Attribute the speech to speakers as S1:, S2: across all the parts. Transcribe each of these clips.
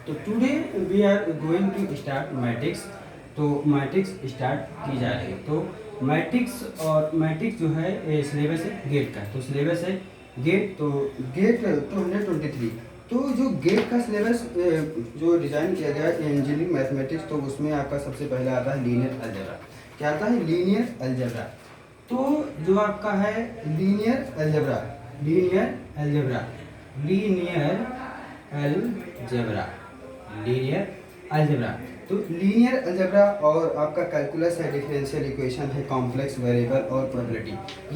S1: तो today we are going to start matrix. तो matrix start की जा रही है। तो मैट्रिक्स जो है सिलेबस है गेट का। तो सिलेबस है गेट। तो गेट 223। तो जो गेट का सिलेबस जो डिज़ाइन किया गया है इंजीनियरिंग मैथमेटिक्स, तो उसमें आपका सबसे पहले आता है लीनियर अलजेब्रा। क्या आता है? Linear algebra. तो जो आपका है linear algebra, linear algebra, linear algebra, linear algebra. तो लीनियर अलजेब्रा और आपका कैलकुलस है, डिफरेंशियल इक्वेशन है, कॉम्प्लेक्स वेरिएबल और प्रोबेबिलिटी,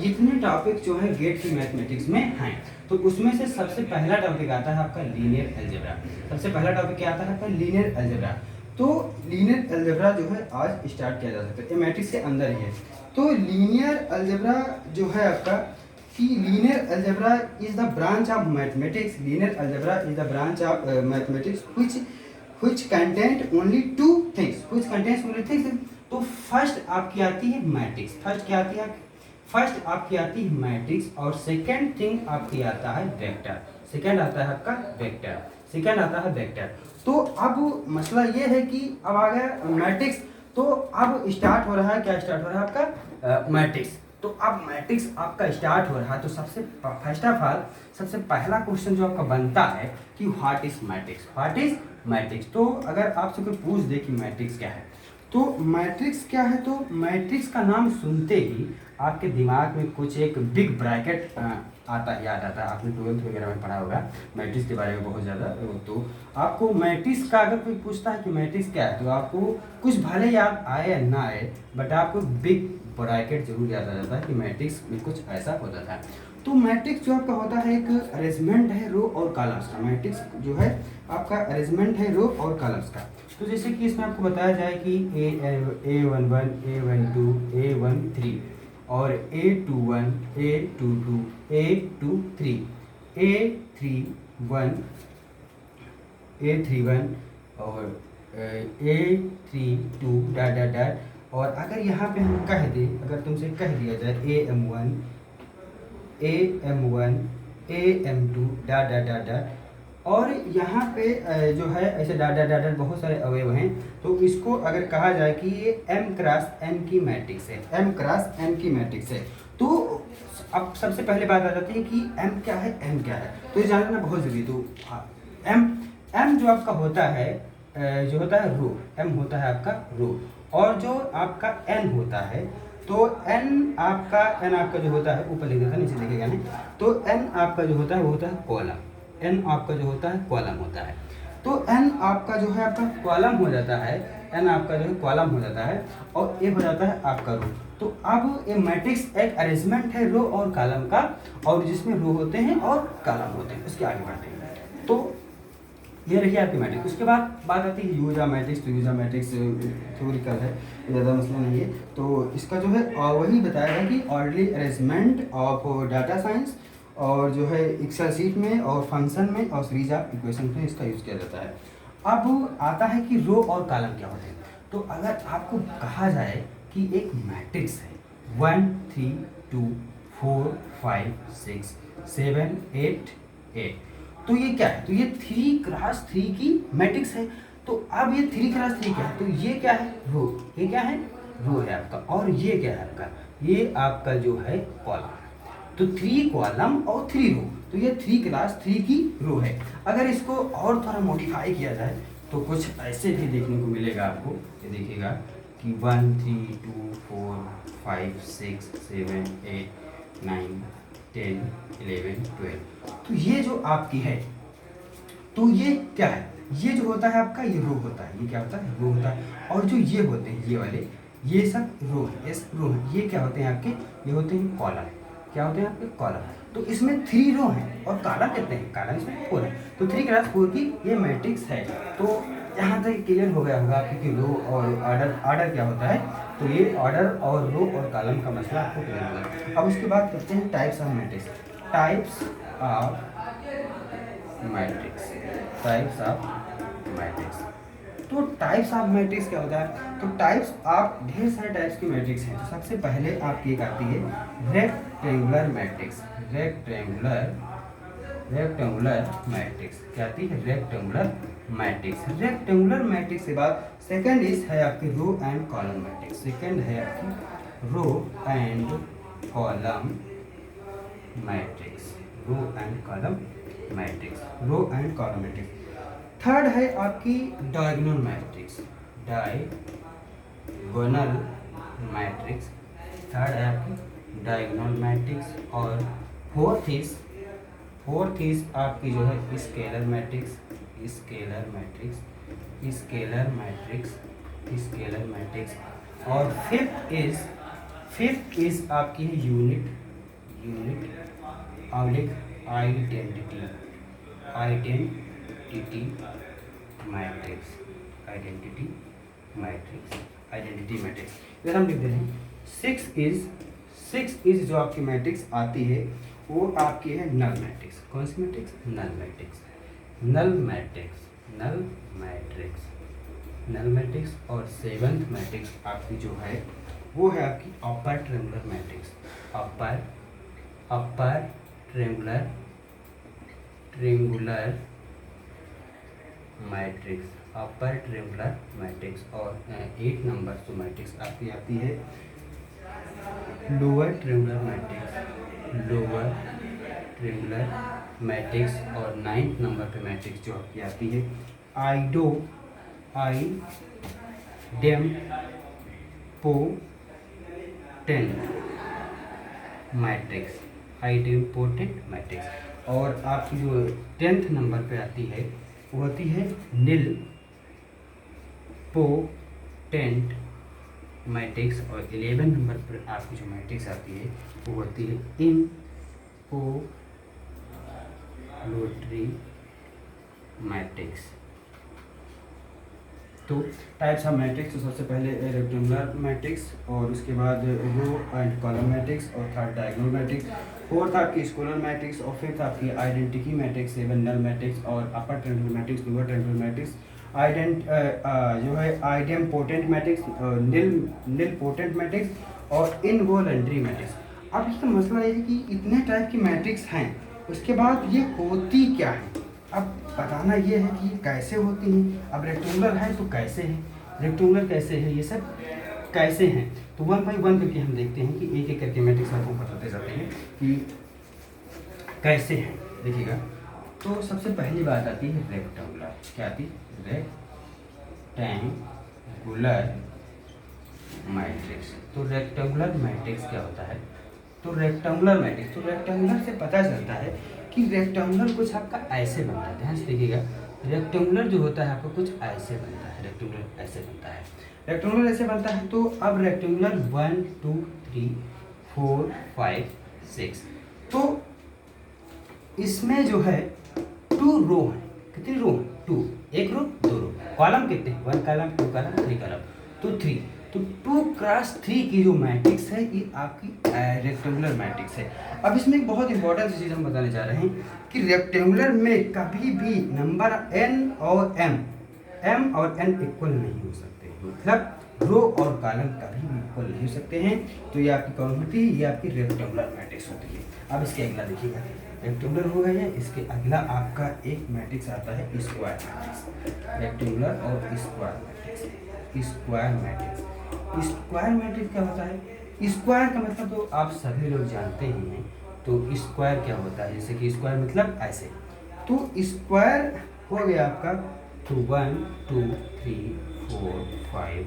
S1: इतने टॉपिक जो है गेट की मैथमेटिक्स में हैं। तो उसमें से सबसे पहला टॉपिक आता है आपका लीनियर अलजेब्रा। सबसे पहला टॉपिक क्या आता है आपका? Linear algebra. तो लीनियर अलजेब्रा जो है आज स्टार्ट किया जा सकता है, ये मैट्रिक्स के अंदर ही है। तो लीनियर अलजेब्रा जो है आपका कि linear algebra is the branch of mathematics. Linear algebra is the branch of mathematics which content only two things, which contains only things। तो फर्स्ट आपकी आती है मैट्रिक्स। फर्स्ट क्या आती है? फर्स्ट आपकी आती है मैट्रिक्स और सेकंड थिंग आपकी आता है वेक्टर। सेकंड आता है आपका वेक्टर। सेकंड आता है वेक्टर। तो अब मसला ये है कि अब आ गया मैट्रिक्स। तो अब स्टार्ट हो रहा है, क्या स्टार्ट हो रहा है आपका? मैट्रिक्स। तो अब मैट्रिक्स आपका स्टार्ट हो रहा है। तो सबसे फर्स्ट ऑफ ऑल सबसे पहला क्वेश्चन जो आपका बनता है कि what is matrix? What is matrix? तो अगर आपसे कोई पूछ दे कि मैट्रिक्स क्या है, तो मैट्रिक्स क्या है, तो मैट्रिक्स का नाम सुनते ही आपके दिमाग में कुछ एक बिग ब्रैकेट याद आता है। आपने 12th वगैरह में पढ़ा होगा मैट्रिक्स के बारे में बहुत ज़्यादा। तो आपको मैट्रिक्स का अगर कोई पूछता है कि मैट्रिक्स क्या है, तो आपको कुछ भले याद आए या ना आए, बट आपको बिग ब्रैकेट जरूर याद आ जाता है कि मैट्रिक्स में कुछ ऐसा होता था। तो मैट्रिक्स जो आपका होता है एक अरेंजमेंट है रो और कॉलम्स का। मैट्रिक्स जो है आपका अरेंजमेंट है रो और कॉलम्स का। तो जैसे कि इसमें आपको बताया जाए कि A11, A12, A13 और A21, A22, A23, A31, A31 और A32 डैट डैट डैट। और अगर यहाँ पे हम कह दें, अगर तुमसे कह दिया जाए AM1, AM1, AM2 that that that that, और यहाँ पे जो है ऐसे डैट डैट डैट बहुत सारे अवयव हैं। तो इसको अगर कहा जाए कि ये M क्रॉस N की मैट्रिक्स है, M क्रॉस N की मैट्रिक्स है। तो अब सबसे पहले बात आ जाती है कि M क्या है, M क्या है, तो ये जानना बहुत जरूरी। तो M जो आपका होता है जो होता है रो, M होता है आपका रो, और जो आपका N होता है, तो N आपका जो होता है, ऊपर लिख देता है, नीचे लिखेगा नहीं। तो N आपका जो होता है वो होता है कॉलम। N आपका जो होता है कॉलम होता है। तो N आपका जो है आपका कॉलम हो जाता है, N आपका जो है कॉलम हो जाता है, और ये हो जाता है आपका रो। तो अब ये मैट्रिक्स एक अरेंजमेंट है रो और कॉलम का, और जिसमें रो होते हैं और कॉलम होते हैं। उसके आगे बढ़ते हैं। तो ये रही आपकी मैट्रिक्स। उसके बाद बात आती है यूजा मैट्रिक्स। तो यूजा मैट्रिक्स थ्योरिकल है, ज़्यादा मसला नहीं है। तो इसका जो है वही बताया है कि orderly arrangement of data science, और जो है एक्सेल शीट में और फंक्शन में और सीरीज ऑफ इक्वेशन में इसका यूज़ किया जाता है। अब आता है कि रो और कॉलम क्या होते हैं। तो अगर आपको कहा जाए कि एक मैट्रिक्स है 1 3 2 4 5 6 7 8 8, तो ये क्या है? तो ये 3x3 की मैट्रिक्स है। तो अब ये 3x3 क्या है? तो ये क्या है? रो। ये क्या है? रो है आपका। और ये क्या है आपका? ये आपका जो है कॉलम। तो 3 कॉलम और 3 रो, तो ये 3x3 की रो है। अगर इसको और थोड़ा मॉडिफाई किया जाए तो कुछ ऐसे भी देखने को मिलेगा आपको। ये देखिएगा कि 1 3 2 4 5 6 7 8 9 10 11 12। तो ये जो आपकी है, तो ये क्या है? ये जो होता है आपका, ये रो होता है। ये क्या होता है? रो होता है। और जो ये होते हैं, ये वाले, ये सब रो है, ये रो है। ये क्या होते हैं आपके? ये होते हैं कॉलम। क्या होते हैं आपके? कॉलम। तो इसमें 3 रो हैं और कॉलम कितने हैं? कॉलम इसमें 4 है। तो 3x4 की ये मैट्रिक्स है। तो यहाँ तक क्लियर हो गया होगा आपकी कि रो और ऑर्डर क्या होता है। तो ये ऑर्डर और रो और कॉलम का मसला आपको क्लियर हो गया। अब उसके बाद करते हैं types of matrix. Types of matrix, types of matrix. तो टाइप्स ऑफ मैट्रिक्स क्या होता है? तो टाइप्स आप ढेर सारे टाइप्स की मैट्रिक्स हैं। तो सबसे पहले आपकी एक आती है rectangular matrix. Rectangular rectangular matrix क्या आती है? Rectangular matrix. रेक्टेंगुलर मैट्रिक्स के बाद सेकंड इज है आपकी row and column matrix. Second है आपकी row and column matrix. Row and column matrix. Row and column matrix. Third है आपकी diagonal matrix. Diagonal matrix. Third है आपकी डायगोनल मैट्रिक्स। और फोर्थ इज आपकी जो है scalar matrix. Scalar matrix. Scalar matrix. Scalar matrix. और फिफ्थ इज आपकी है unit identity matrix. Identity matrix इधर हम लिख दे रहे हैं। सिक्स इज जो आपकी मैट्रिक्स आती है वो आपकी है नल मैट्रिक्स। कौन सी matrix? Null matrix. Null matrix. और सेवंथ मैट्रिक्स आपकी जो है वो है आपकी upper triangular matrix. Upper triangular matrix. Upper triangular matrix. और 8 नंबर जो मैट्रिक्स आपकी आती है लोअर ट्रायंगुलर मैट्रिक्स। और 9th नंबर पे मैट्रिक्स जो आपकी आती है आइडेम्पोटेंट मैट्रिक्स। और आपकी जो 10th नंबर पे आती है वो होती है नील पोटेंट मैट्रिक्स। और 11 नंबर पर आपकी जो मैट्रिक्स आती है वो होती है इनवोल्यूटरी मैट्रिक्स। तो टाइप्स ऑफ मैट्रिक्स, तो सबसे पहले रेक्टेंगुलर मैट्रिक्स, और उसके बाद रो एंड कॉलम मैट्रिक्स, और थर्ड डायगोनल मैट्रिक्स, फोर्थ आपकी स्केलर मैट्रिक्स, और फिफ्थ आपकी identity matrix, seven null matrix, और upper triangular matrix, lower triangular matrix, जो है idempotent matrix, nil potent matrix, और इनवॉलंटरी मैट्रिक्स। अब इसका मसला ये है कि इतने टाइप की मैट्रिक्स हैं, उसके बाद ये होती क्या है? अब बताना ये है कि कैसे होती हैं। अब रेक्टेंगुलर है तो कैसे है, रेक्टेंगुलर कैसे है, ये सब कैसे हैं। तो 1 बाई 1 करके हम देखते हैं कि एक एक करके मैट्रिक्स आपको बताते जाते हैं कि कैसे हैं। देखिएगा, तो सबसे पहली बात आती है रेक्टेंगुलर। क्या आती है? Rectangular matrix. तो रेक्टेंगुलर मैट्रिक्स क्या होता है? तो रेक्टेंगुलर मैट्रिक्स, तो रेक्टेंगुलर से पता चलता है कि रेक्टेंगुलर कुछ आपका ऐसे बनता है। ध्यान से देखिएगा, रेक्टेंगुलर जो होता है आपका कुछ ऐसे बनता है। रेक्टेंगुलर ऐसे बनता है। रेक्टेंगुलर ऐसे बनता है। तो अब रेक्टेंगुलर 1 2 3 4 5 6, तो इसमें जो है 2 रो है। कितनी रो? 2। एक रो, 2 रो। कॉलम कितने? 1 कॉलम, 2 कॉलम, 3 कॉलम, तो 3। तो 2x3 की जो मैट्रिक्स है ये आपकी रेक्टेंगुलर मैट्रिक्स है। अब इसमें एक बहुत इंपॉर्टेंट चीज़ हम बताने जा रहे हैं कि रेक्टेंगुलर में कभी भी नंबर n और m और n इक्वल नहीं हो सकते। मतलब रो और कॉलम कभी भी इक्वल नहीं हो सकते हैं। तो ये आपकी कौन होती है? ये आपकी रेक्टेंगुलर मैट्रिक्स होती है। अब इसके अगला देखिएगा, रेक्टेंगुलर हो गया है, इसके अगला आपका एक मैट्रिक्स आता है स्क्वायर मैट्रिक्स। रेक्टेंगुलर और स्क्वायर मैट्रिक्स। स्क्वायर मैट्रिक्स क्या होता है? स्क्वायर का मतलब तो आप सभी लोग जानते ही हैं। तो स्क्वायर क्या होता है? जैसे कि स्क्वायर मतलब ऐसे। तो स्क्वायर हो गया आपका, तो 1 2 3 4 5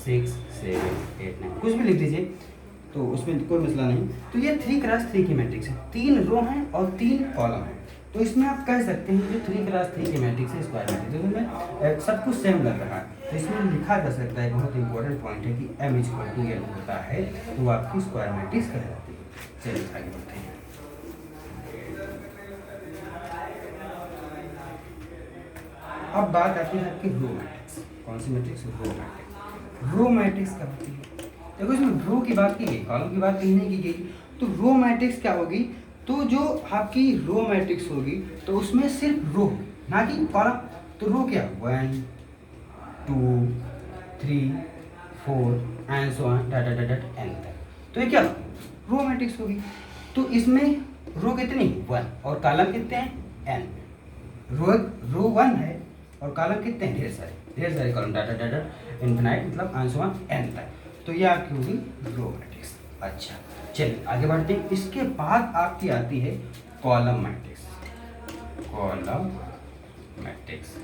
S1: 6 7 8 9, कुछ भी लिख दीजिए, तो उसमें कोई मसला नहीं। तो ये 3x3 की मैट्रिक्स है। 3 रो हैं और 3 कॉलम हैं। तो इसमें आप कह सकते हैं कि 3x3 की मैट्रिक्स है स्क्वायर मैट्रिक्स। तो इसमें सब कुछ सेम लग रहा है। तो इसमें लिखा जा सकता है, बहुत इंपॉर्टेंट पॉइंट है कि m = n होता है, तो वो आपकी स्क्वायर मैट्रिक्स कहलाती है। चलिए आगे बढ़ते हैं। अब बात आती है आपकी रो मैट्रिक्स। कौन सी matrix? Row matrix. Row matrix क्या होती है? देखो, इसमें रो की बात की गई, कॉलम की बात कहीं नहीं की गई। तो रो मैट्रिक्स क्या होगी? तो जो आपकी रो मैट्रिक्स होगी तो उसमें सिर्फ रो होगी, ना कि कॉलम। तो रो क्या? 1 2 3 4 एंड सो ऑन n तक। तो ये क्या? रो मैट्रिक्स होगी। तो इसमें रो कितनी? 1, और कॉलम कितने हैं? एन। रो 1 है और कॉलम कितने हैं, ढेर सारे कॉलम, डाटा डाटा इन्फिनाइट मतलब आंसुआन एन तक। तो ये आपकी होगी रो मैट्रिक्स। अच्छा चलिए आगे बढ़ते हैं। इसके बाद आपकी आती है कॉलम मैट्रिक्स। Column matrix.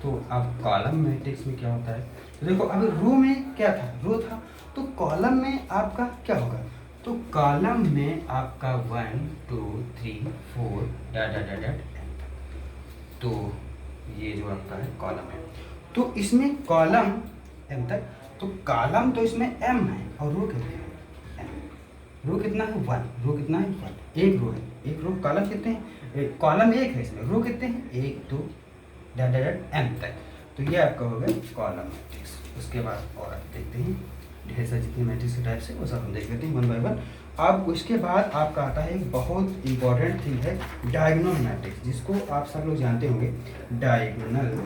S1: तो अब कॉलम मैट्रिक्स में क्या होता है, तो देखो अभी रो में क्या था, रो था, तो कॉलम में आपका क्या होगा, तो कॉलम में आपका 1 2 3 4 डॉट डॉट डॉट एन। तो ये जो आपका है कॉलम है, तो इसमें कॉलम एम तक, तो कॉलम तो इसमें एम है और रो कितने हैं, एम। रो कितना है 1, रो कितना है 1, एक रो है, एक रो, कॉलम कितने हैं, कॉलम एक है, इसमें रो कितने हैं 1 2 डॉट डॉट एम तक। तो ये आपका हो गया कॉलम मैट्रिक्स। उसके बाद और आप देखते हैं ढेर सारे जितने मैट्रिक्स के टाइप से वो सब हम देख लेते हैं वन बाय वन। अब उसके बाद आपका आता है एक बहुत इंपॉर्टेंट थिंग है डायगोनल मैट्रिक्स, जिसको आप सब लोग जानते होंगे, डायगोनल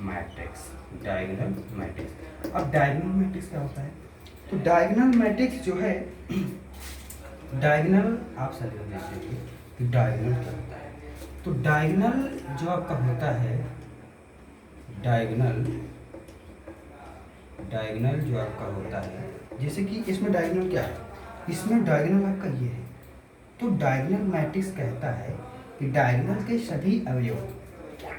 S1: मैट्रिक्स। अब डायगोनल मैट्रिक्स क्या होता है, तो डायगोनल मैट्रिक्स जो है, डायगोनल आप सब लोग जानते होंगे कि डायगोनल क्या होता है। तो डायगोनल जो आपका होता है, डायगोनल जो आपका होता है, जैसे कि इसमें डायगोनल क्या है, इसमें डायगोनल आपका ये है, तो डायगोनल मैट्रिक्स कहता है कि डायगोनल के सभी अवयव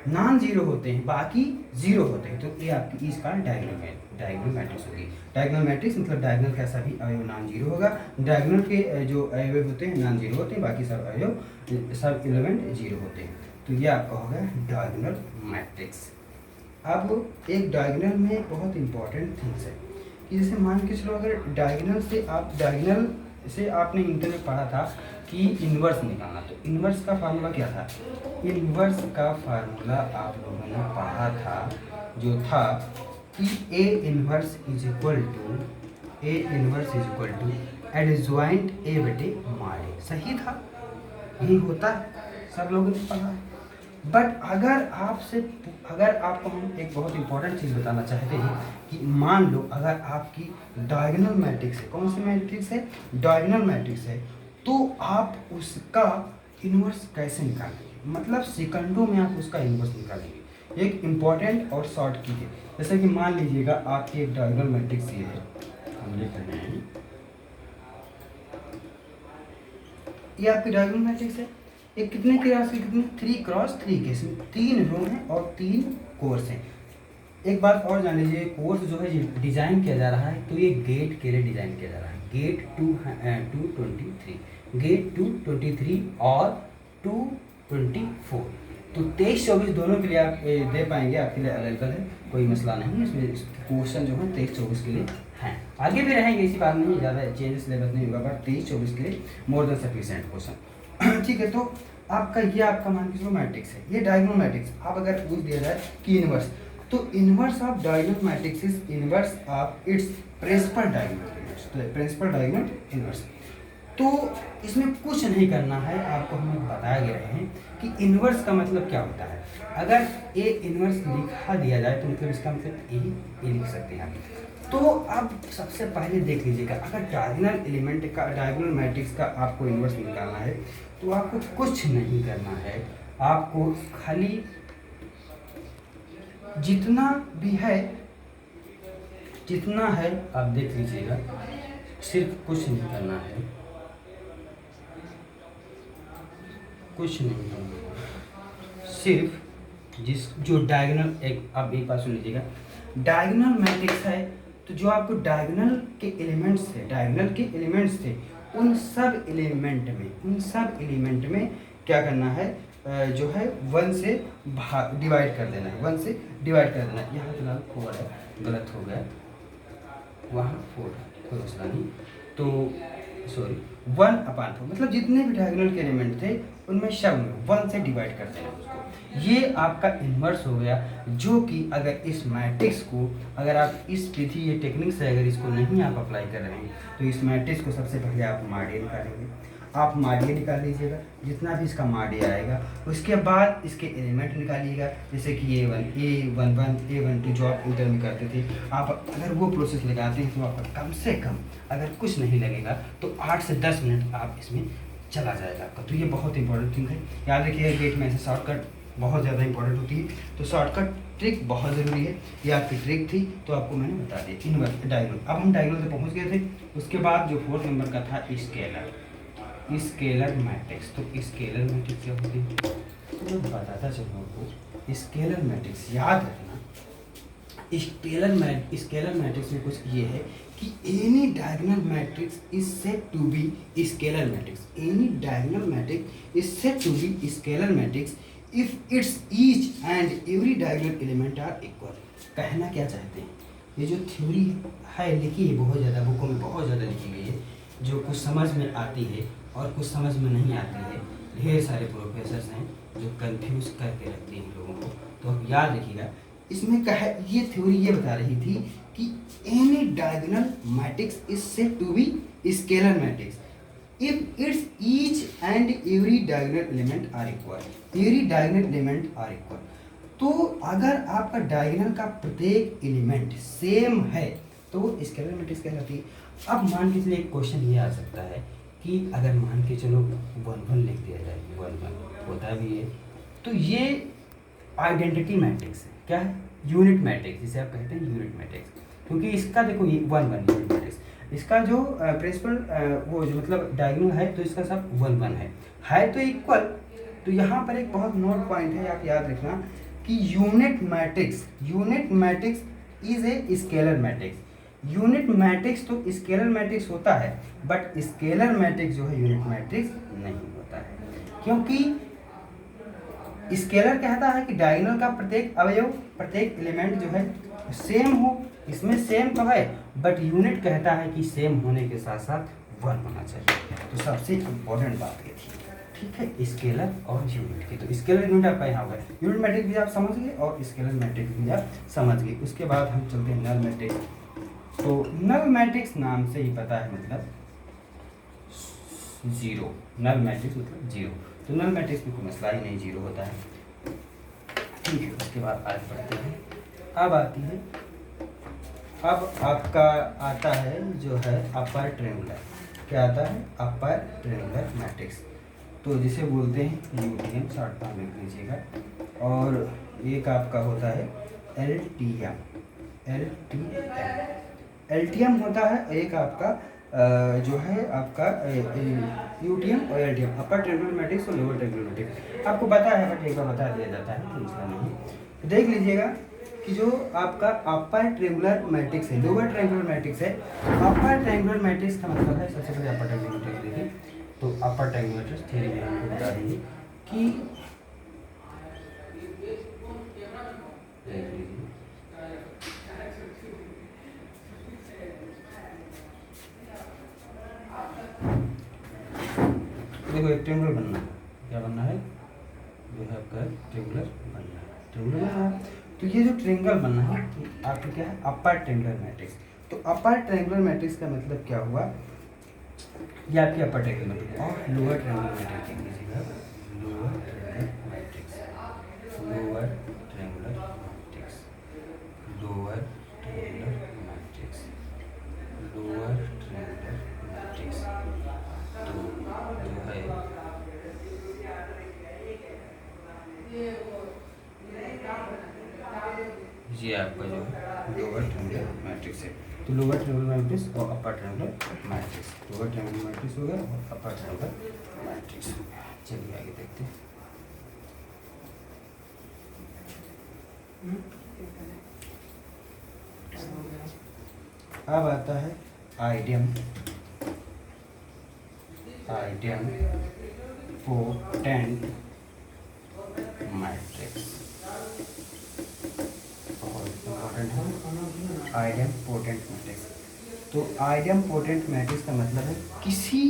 S1: नॉन जीरो होते हैं, बाकी जीरो होते हैं, तो ये आपकी इसका डायगोनल मैट्रिक्स होगी। डायगोनल मैट्रिक्स मतलब डायगोनल का सभी अवयव नॉन जीरो होगा, डायगोनल के जो अवयव होते हैं नॉन जीरो होते हैं, बाकी सब अवयव सब एलिमेंट जीरो होते हैं। तो ये आपका होगा डायगोनल मैट्रिक्स। अब एक डायगोनल में बहुत इंपॉर्टेंट थिंग्स है कि जैसे मान के चलो, अगर डायगोनल से आपने इंटर में पढ़ा था कि इन्वर्स निकालना, तो इन्वर्स का फार्मूला क्या था, इन्वर्स का फार्मूला आप लोगों ने पढ़ा था जो था कि A inverse is equal to adjoint A बटे मारे, सही था, यही होता है, सब लोगों ने पढ़ा है। बट अगर आपको हम एक बहुत इंपॉर्टेंट चीज़ बताना चाहते हैं कि मान लो अगर आपकी डायगोनल मैट्रिक्स है, कौन सी मैट्रिक्स है, डायगोनल मैट्रिक्स है, तो आप उसका इन्वर्स कैसे निकालेंगे, मतलब सेकंडों में आप उसका इन्वर्स निकालेंगे। एक इम्पॉर्टेंट और शॉर्ट की है, जैसे कि मान लीजिएगा आपकी एक डायगोनल मैट्रिक्स ये है, हम लिख रहे हैं, ये आपकी डायगोनल मैट्रिक्स है, एक कितने क्रॉस की, कितने 3 क्रॉस 3 के, इसमें 3 रो हैं और 3 कोर्स हैं। एक बात और जान लीजिए, कोर्स जो है डिज़ाइन किया जा रहा है, तो ये गेट के लिए डिज़ाइन किया जा रहा है, गेट 223, गेट 223 और 224, तो 23-24 दोनों के लिए आप दे पाएंगे, आपके लिए अवेलेबल है, कोई मसला नहीं है इसमें। क्वेश्चन जो है 23-24 के लिए हैं, आगे भी रहेंगे, इसी बात नहीं, ज़्यादा चेंज सिलेबस नहीं होगा, बट 23-24 के लिए मोर देन सफिशिएंट क्वेश्चन। ठीक है, तो आपका ये आपका मान के चलो मैट्रिक्स है, ये डायगोनल मैट्रिक्स। आप अगर पूछ दिया जाए कि इनवर्स, तो inverse of diagonal matrix is inverse of its principal diagonal inverse, तो प्रिंसिपल डायगोनल इनवर्स। तो इसमें कुछ नहीं करना है, आपको हम बताया गया है कि इनवर्स का मतलब क्या होता है। अगर ए इनवर्स लिखा दिया जाए तो मतलब इसका मतलब ए लिख सकते हैं आप। तो अब सबसे पहले देख लीजिएगा, अगर डायगोनल एलिमेंट का, डायगोनल मैट्रिक्स का आपको इन्वर्स निकालना है, तो आपको कुछ नहीं करना है, आपको खाली जितना है आप देख लीजिएगा, सिर्फ कुछ नहीं करना है, सिर्फ जो डायगोनल, एक आप एक बात सुन लीजिएगा, डायगोनल मैट्रिक्स है, तो जो आपको डायगोनल के एलिमेंट्स थे, उन सब एलिमेंट में क्या करना है, जो है 1 से डिवाइड कर देना है, 1 से डिवाइड कर देना है। यहाँ फिलहाल 4 है, गलत हो गया, वहाँ 4 है, कोई मसला नहीं, तो सॉरी 1/4, मतलब जितने भी डायगोनल के एलिमेंट थे उनमें सब में 1 से डिवाइड कर देना उसको। ये आपका इन्वर्स हो गया, जो कि अगर इस मैट्रिक्स को, अगर आप इस विधि, ये टेक्निक से अगर इसको नहीं आप अप्लाई कर रहे हैं, तो इस मैट्रिक्स को सबसे पहले आप माडे निकालेंगे, आप माडिया निकाल लीजिएगा, जितना भी इसका माडिया आएगा। उसके बाद इसके एलिमेंट निकालिएगा, जैसे कि A11 A12 जो आप इंटर में करते थे, आप अगर वो प्रोसेस लगाते हैं तो आपका कम से कम अगर कुछ नहीं लगेगा तो 8 से 10 मिनट आप इसमें चला जाएगा आपका। तो ये बहुत इंपॉर्टेंट थिंग है, याद रखिएगा। गेट में ऐसे शॉर्टकट बहुत ज़्यादा इंपॉर्टेंट होती है, तो शॉर्टकट ट्रिक बहुत ज़रूरी है। ये आपकी ट्रिक थी तो आपको मैंने बता दिया। इनवर्स डायगोनल, अब हम डायगोनल से पहुंच गए थे। उसके बाद जो 4 नंबर का था स्केलर मैट्रिक्स। तो स्केलर मैट्रिक्स क्या होती है तो मैं बताता चलूँ आपको। स्केलर मैट्रिक्स याद रखना, स्केलर मैट्रिक्स में कुछ ये है कि any diagonal matrix is said to be scalar matrix. Any diagonal matrix is said to be scalar matrix if its each and every diagonal element are equal. कहना क्या चाहते हैं, ये जो थ्योरी है लिखी है बहुत ज़्यादा बुकों में, बहुत ज़्यादा लिखी गई है, जो कुछ समझ में आती है और कुछ समझ में नहीं आती है। ढेर सारे प्रोफेसर्स हैं जो कंफ्यूज करके रखते हैं लोगों को, तो आप याद रखिएगा। इसमें कहा ये थ्योरी ये बता रही थी कि any diagonal matrix is said to be scalar matrix if its each and every diagonal element are equal। every diagonal element are equal। तो अगर आपका डायगोनल का प्रत्येक एलिमेंट सेम है तो वो स्केलर मैट्रिक्स कहलाती है। अब मान के चलिए एक क्वेश्चन ये आ सकता है कि अगर मान के चलो 1 लिख दिया जाए, 1 होता भी है, तो ये आइडेंटिटी मैट्रिक्स है। क्या है? यूनिट मैट्रिक्स, जिसे आप कहते हैं यूनिट मैट्रिक्स। क्योंकि इसका देखो ये 1 यूनिट मैट्रिक्स, इसका जो प्रिंसिपल वो जो मतलब डायगोनल है तो इसका सब 1 है तो इक्वल। तो यहाँ पर एक बहुत नोट पॉइंट है, आप याद रखना कि unit matrix is a scalar matrix. Unit matrix तो स्केलर मैट्रिक्स होता है, बट स्केलर मैट्रिक्स जो है यूनिट मैट्रिक्स नहीं होता है। क्योंकि स्केलर कहता है कि डायगोनल का प्रत्येक अवयव, प्रत्येक एलिमेंट जो है सेम हो, इसमें सेम तो है, बट यूनिट कहता है कि सेम होने के साथ साथ 1 होना चाहिए। तो सबसे इम्पोर्टेंट बात ये थी, ठीक है, स्केलर और यूनिट की। तो स्केलर यूनिट आपका यहाँ होगा, यूनिट मैट्रिक्स भी आप समझ गए और स्केलर मैट्रिक्स भी आप समझ गए। उसके बाद हम चलते हैं नल मैट्रिक्स। तो नल मैट्रिक्स नाम से ही पता है मतलब जीरो, नल मैट्रिक्स मतलब जीरो। तो नल मैट्रिक्स में कोई मसला ही नहीं, जीरो होता है, ठीक है। उसके बाद आगे बढ़ते हैं। अब आती है, अब आपका आता है जो है अपर ट्रायंगुलर। क्या आता है? अपर ट्रायंगुलर मैट्रिक्स। तो जिसे बोलते हैं यूटीएम, शॉर्ट फॉर्म लिख लीजिएगा। और एक आपका होता है एलटीएम। एलटीएम होता है एक आपका जो है आपका यूटीएम और एलटीएम, अपर ट्रायंगुलर मैट्रिक्स और लोअर ट्रायंगुलर मैट्रिक्स। आपको पता है बट एक बार बता दिया जाता है, तो इसका नहीं। देख लीजिएगा कि जो आपका अपर ट्रायंगुलर मैट्रिक्स है, लोअर ट्रायंगुलर मैट्रिक्स है। अपर ट्रायंगुलर मैट्रिक्स का मतलब है, सबसे पहले अपर ट्रायंगुलर मैट्रिक्स देखिए। तो अपर ट्रायंगुलर मैट्रिक्स थ्योरी में हमको बता देंगे कि देखो एक ट्रायंगुलर बनना है, क्या बनना है? जो है आपका ट्रायंगुलर बनना है, ट्रायंगुलर बनना है। तो ये जो ट्रायंगल बनना है आपका क्या है? अपर ट्रायंगुलर मैट्रिक्स। तो अपर ट्रायंगुलर मैट्रिक्स का मतलब क्या हुआ? ये आपकी अपर ट्रायंगुलर मैट्रिक्स। और लोअर ट्रायंगुलर मैट्रिक्स देख लीजिएगा, lower triangular matrix, lower triangular matrix, lower triangular matrix, lower triangular matrix. तो जो है ये आपका जो है लोअर ट्रायंगुलर मैट्रिक्स है। तो लोअर ट्रायंगुलर मैट्रिक्स और upper triangular matrix, lower triangular matrix हो गया और अपर ट्रायंगुलर मैट्रिक्स हो गया। चलिए आगे देखते हैं। अब आता है idiom potent matrix. Idiom potent matrix. तो आइडियम पोटेंट मैट्रिक्स का मतलब है किसी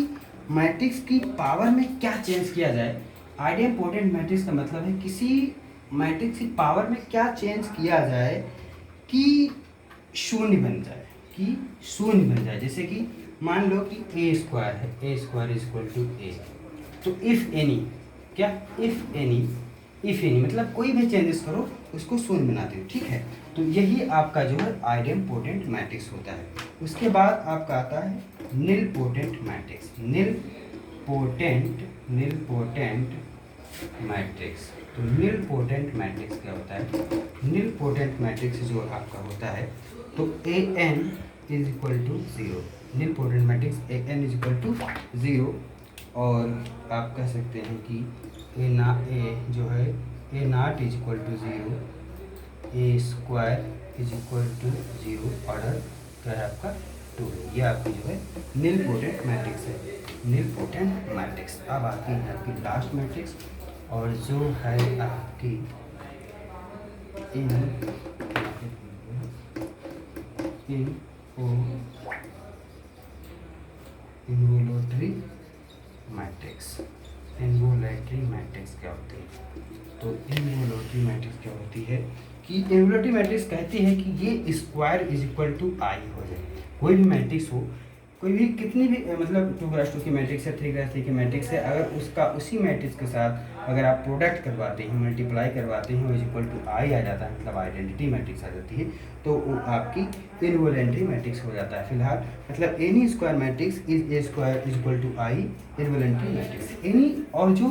S1: मैट्रिक्स की पावर में क्या चेंज किया जाए। आइडियम पोटेंट मैट्रिक्स का मतलब है किसी मैट्रिक्स की पावर में क्या चेंज किया जाए कि शून्य बन जाए, जैसे कि मान लो कि ए स्क्वायर है, ए स्क्वायर इज इक्वल टू ए, तो इफ़ एनी, क्या इफ़ एनी मतलब कोई भी चेंजेस करो उसको शून्य बनाते हो, ठीक है। तो यही आपका जो है आइडेम्पोटेंट मैट्रिक्स होता है। उसके बाद आपका आता है निलपोटेंट मैट्रिक्स, निलपोटेंट मैट्रिक्स। तो निलपोटेंट मैट्रिक्स क्या होता है? निलपोटेंट मैट्रिक्स जो आपका होता है, तो A N is equal to zero, nilpotent matrix A N is equal to zero. और आप कह सकते हैं कि ए जो है A nought is equal to zero, A square is equal to zero, order क्या है आपका 2। ये आपकी जो है निलपोटेंट मैट्रिक्स है, निलपोटेंट मैट्रिक्स। अब आती है आपकी लास्ट मैट्रिक्स, और जो है आपकी इन्वोलेटरी मैट्रिक्स। इन्वोलेटरी मैट्रिक्स क्या होती है? तो इन्वोलेटरी मैट्रिक्स क्या होती है कि इन्वोलेटरी मैट्रिक्स कहती है कि ये स्क्वायर इज इक्वल टू आई हो जाए। कोई भी मैट्रिक्स हो, कोई भी कितनी भी मतलब 2x2 की मैट्रिक्स है, 3x3 की मैट्रिक्स है, अगर उसका उसी मैट्रिक्स के साथ अगर आप प्रोडक्ट करवाते हैं, मल्टीप्लाई करवाते हैं, इज इक्वल टू आई आ जाता है, मतलब आइडेंटिटी मैट्रिक्स आ जाती है, तो वो आपकी इन्वोलेटरी मैट्रिक्स हो जाता है। फिलहाल मतलब any square matrix is A square is equal to I, involutory matrix any, और जो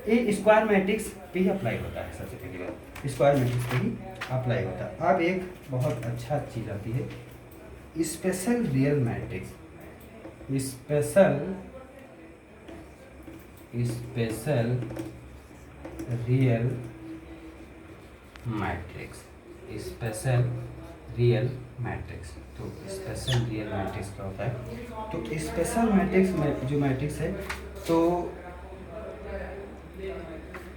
S1: ए स्क्वायर मैट्रिक्स पे ही अप्लाई होता है, सबसे पहली बात स्क्वायर मैट्रिक्स पे ही अप्लाई होता है। अब एक बहुत अच्छा चीज़ आती है special real matrix, special real matrix, special real matrix. तो स्पेशल रियल मैट्रिक्स क्या होता है? तो स्पेशल मैट्रिक्स में जो मैट्रिक्स है, तो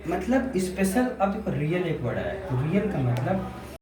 S1: मतलब स्पेशल, अब देखो रियल एक वर्ड आया है, तो रियल का मतलब